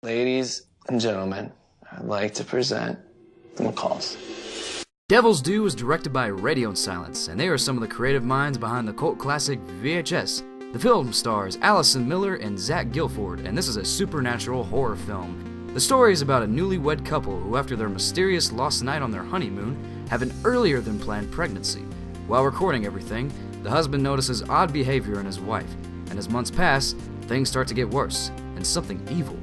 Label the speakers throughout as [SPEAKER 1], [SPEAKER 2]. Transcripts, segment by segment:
[SPEAKER 1] Ladies and gentlemen, I'd like to present the McCalls.
[SPEAKER 2] Devil's Due was directed by Radio Silence, and they are some of the creative minds behind the cult classic VHS. The film stars Alison Miller and Zach Gilford, and this is a supernatural horror film. The story is about a newlywed couple who, after their mysterious lost night on their honeymoon, have an earlier than planned pregnancy. While recording everything, the husband notices odd behavior in his wife, and as months pass, things start to get worse, and something evil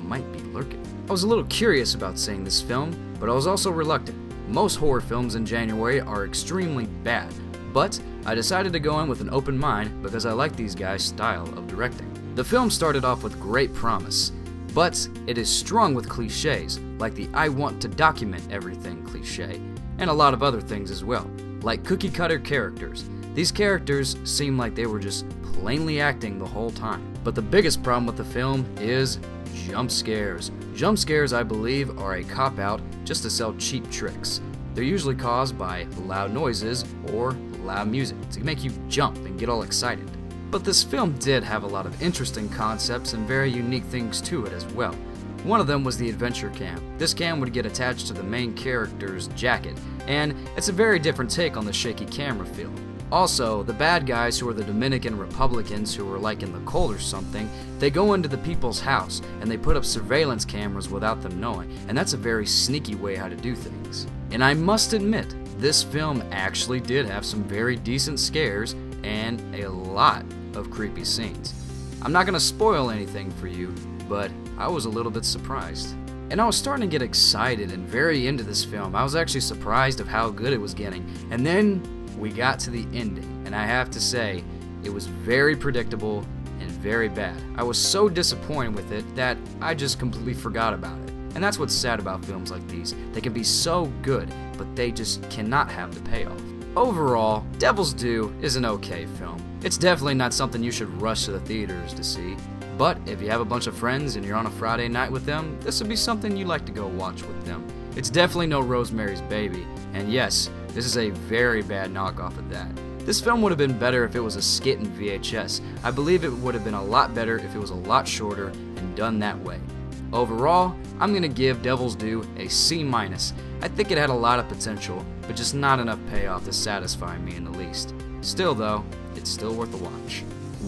[SPEAKER 2] might be lurking. I was a little curious about seeing this film, but I was also reluctant. Most horror films in January are extremely bad, but I decided to go in with an open mind because I like these guys' style of directing. The film started off with great promise, but it is strung with cliches, like the I want to document everything cliche, and a lot of other things as well, like cookie-cutter characters. These characters seem like they were just plainly acting the whole time. But the biggest problem with the film is jump scares. Jump scares, I believe, are a cop-out just to sell cheap tricks. They're usually caused by loud noises or loud music to make you jump and get all excited. But this film did have a lot of interesting concepts and very unique things to it as well. One of them was the adventure cam. This cam would get attached to the main character's jacket, and it's a very different take on the shaky camera feel. Also, the bad guys, who are the Dominican Republicans who are like in the cult or something, they go into the people's house and they put up surveillance cameras without them knowing, and that's a very sneaky way how to do things. And I must admit, this film actually did have some very decent scares and a lot of creepy scenes. I'm not going to spoil anything for you, but I was a little bit surprised. And I was starting to get excited and very into this film. I was actually surprised of how good it was getting. And then we got to the ending, and I have to say, it was very predictable and very bad. I was so disappointed with it that I just completely forgot about it. And that's what's sad about films like these. They can be so good, but they just cannot have the payoff. Overall, Devil's Due is an okay film. It's definitely not something you should rush to the theaters to see. But if you have a bunch of friends and you're on a Friday night with them, this would be something you like to go watch with them. It's definitely no Rosemary's Baby, and yes, this is a very bad knockoff of that. This film would have been better if it was a skit in VHS. I believe it would have been a lot better if it was a lot shorter and done that way. Overall, I'm going to give Devil's Due a C-. I think it had a lot of potential, but just not enough payoff to satisfy me in the least. Still though, it's still worth a watch.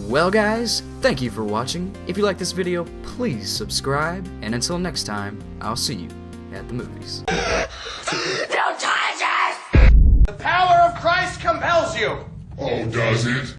[SPEAKER 2] Well guys, thank you for watching. If you like this video, please subscribe, and until next time, I'll see you at the movies.
[SPEAKER 3] Don't touch us! The power of Christ compels you!
[SPEAKER 4] Oh, does it?